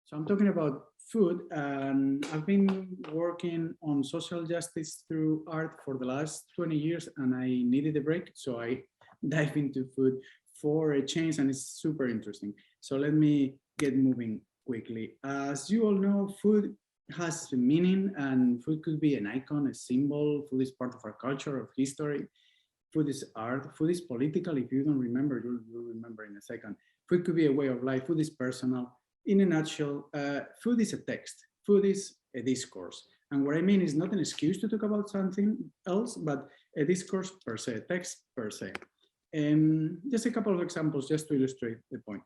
So I'm talking about food, and I've been working on social justice through art for the last 20 years, and I needed a break, so I dive into food for a change, and it's super interesting. So let me get moving quickly. As you all know, food has a meaning, and food could be an icon, a symbol. Food is part of our culture, of history. Food is art. Food is political. If you don't remember, you'll remember in a second. Food could be a way of life. Food is personal. In a nutshell, food is a text. Food is a discourse. And what I mean is not an excuse to talk about something else, but a discourse per se, text per se. Just a couple of examples just to illustrate the point.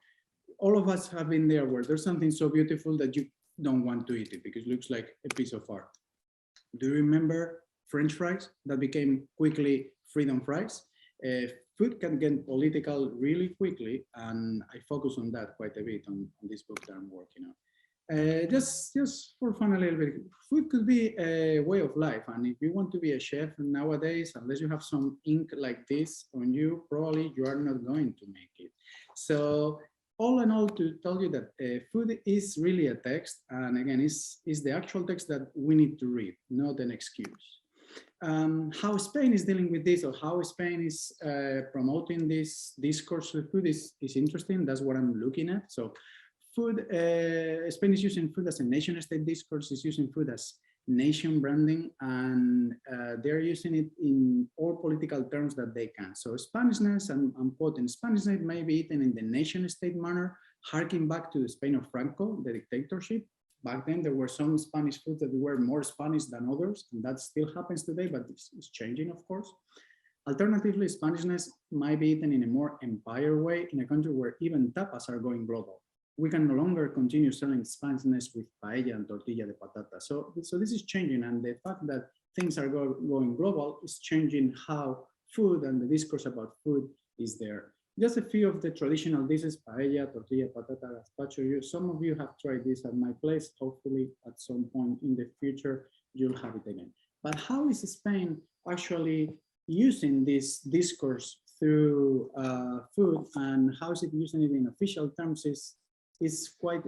All of us have been there where there's something so beautiful that you don't want to eat it because it looks like a piece of art. Do you remember French fries that became quickly freedom fries? Food can get political really quickly, and I focus on that quite a bit on this book that I'm working on. Just for fun a little bit, food could be a way of life, and if you want to be a chef nowadays, unless you have some ink like this on you, probably you are not going to make it. So all in all, to tell you that food is really a text, and again, is the actual text that we need to read, not an excuse. How Spain is dealing with this, or how Spain is promoting this discourse with food is interesting. That's what I'm looking at. So food, Spain is using food as a nation state discourse, is using food as nation branding, and they're using it in all political terms that they can. So Spanishness, I'm quoting, Spanishness may be eaten in the nation state manner, harking back to the Spain of Franco, the dictatorship. Back then, there were some Spanish foods that were more Spanish than others, and that still happens today, but it's changing, of course. Alternatively, Spanishness might be eaten in a more empire way in a country where even tapas are going global. We can no longer continue selling Spanishness with paella and tortilla de patata. So this is changing, and the fact that things are going global is changing how food and the discourse about food is there. Just a few of the traditional dishes: paella, tortilla, patata, gazpacho. Some of you have tried this at my place. Hopefully, at some point in the future, you'll have it again. But how is Spain actually using this discourse through food, and how is it using it in official terms is quite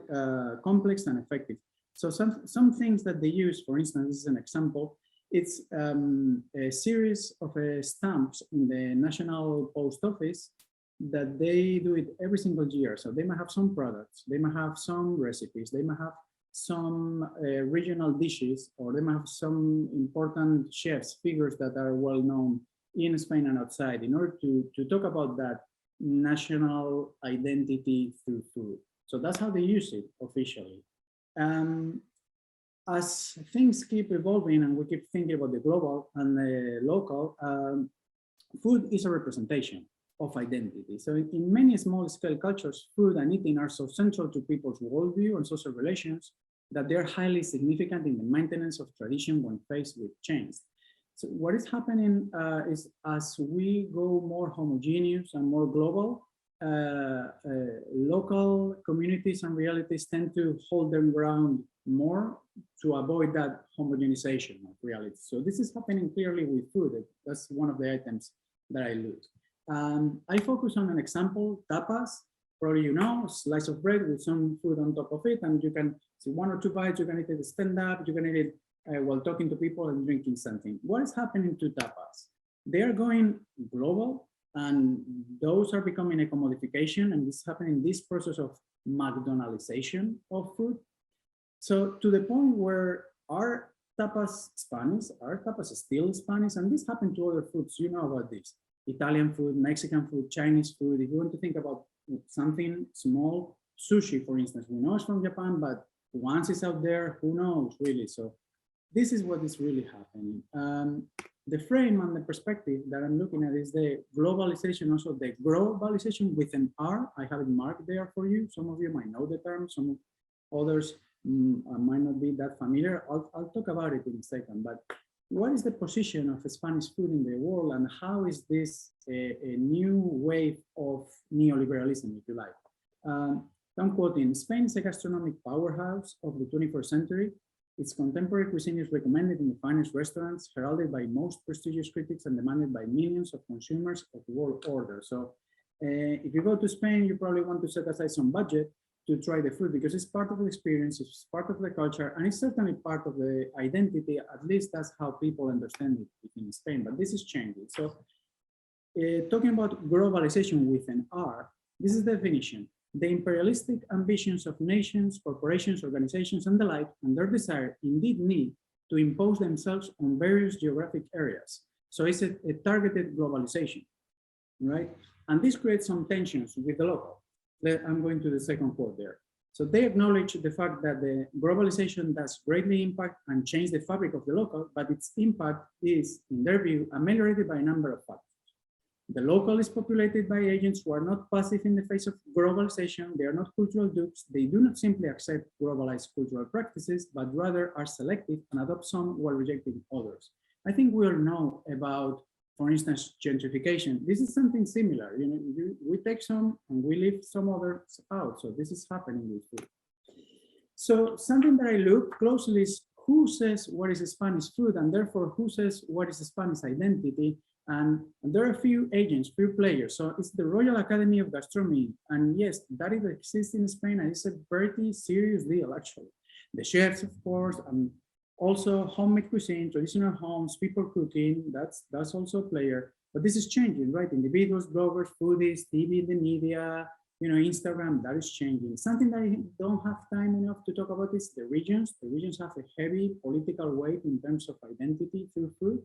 complex and effective. So some things that they use, for instance, this is an example. It's a series of stamps in the National Post Office that they do it every single year. So they might have some products, they might have some recipes, they might have some regional dishes, or they might have some important chefs, figures that are well known in Spain and outside, in order to talk about that national identity through food. So that's how they use it officially. As things keep evolving and we keep thinking about the global and the local, food is a representation of identity. So in many small-scale cultures, food and eating are so central to people's worldview and social relations that they're highly significant in the maintenance of tradition when faced with change. So what is happening is, as we go more homogeneous and more global, local communities and realities tend to hold their ground more to avoid that homogenization of reality. So this is happening clearly with food. That's one of the items that I lose. I focus on an example: tapas. Probably you know, a slice of bread with some food on top of it, and you can see one or two bites. You can eat it stand up. You can eat it while talking to people and drinking something. What is happening to tapas? They are going global, and those are becoming a commodification, and it's happening this process of McDonaldization of food. So to the point where are tapas Spanish? Are tapas still Spanish? And this happened to other foods. You know about this: Italian food, Mexican food, Chinese food. If you want to think about something small, sushi, for instance, we know it's from Japan, but once it's out there, who knows really? So this is what is really happening. The frame and the perspective that I'm looking at is the globalization, also the globalization with an R. I have it marked there for you. Some of you might know the term, some others might not be that familiar. I'll talk about it in a second, but what is the position of Spanish food in the world, and how is this a new wave of neoliberalism, if you like? I'm quoting: Spain is a gastronomic powerhouse of the 21st century. Its contemporary cuisine is recommended in the finest restaurants, heralded by most prestigious critics, and demanded by millions of consumers of the world order. So if you go to Spain, you probably want to set aside some budget to try the food because it's part of the experience, it's part of the culture, and it's certainly part of the identity. At least that's how people understand it in Spain, but this is changing. So talking about globalization with an R, this is the definition: the imperialistic ambitions of nations, corporations, organizations, and the like, and their desire, indeed need, to impose themselves on various geographic areas. So it's a targeted globalization, right? And this creates some tensions with the local. I'm going to the second quote there. So they acknowledge the fact that the globalization does greatly impact and change the fabric of the local, but its impact is, in their view, ameliorated by a number of factors. The local is populated by agents who are not passive in the face of globalization. They are not cultural dupes. They do not simply accept globalized cultural practices, but rather are selective and adopt some while rejecting others. I think we all know about, for instance, gentrification. This is something similar. You know, we take some and we leave some others out. So this is happening with food. So something that I look closely is who says what is Spanish food, and therefore who says what is Spanish identity. And there are a few agents, few players. So it's the Royal Academy of Gastronomy. And yes, that it exists in Spain, and it's a pretty serious deal, actually. The chefs, of course, and also homemade cuisine, traditional homes, people cooking, that's also a player. But this is changing, right? Individuals, bloggers, foodies, TV, the media, you know, Instagram, that is changing. Something that I don't have time enough to talk about is the regions. The regions have a heavy political weight in terms of identity through food.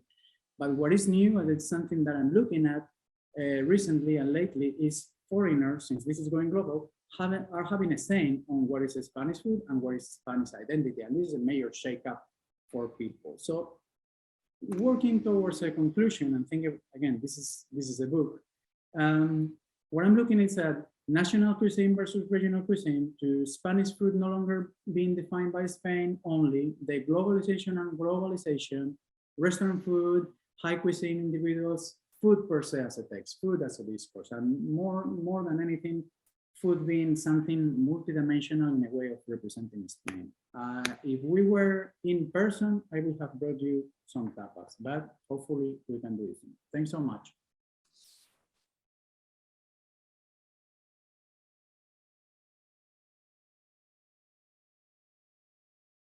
But what is new, and it's something that I'm looking at recently and lately, is foreigners, since this is going global, are having a say on what is Spanish food and what is Spanish identity. And this is a major shakeup for people. So working towards a conclusion and thinking, again, this is a book. What I'm looking is at national cuisine versus regional cuisine, to Spanish food no longer being defined by Spain only, the globalization and globalization, restaurant food, high cuisine individuals, food per se as a text, food as a discourse, and more than anything, food being something multidimensional in a way of representing Spain. If we were in person, I would have brought you some tapas, but hopefully we can do it. Thanks so much.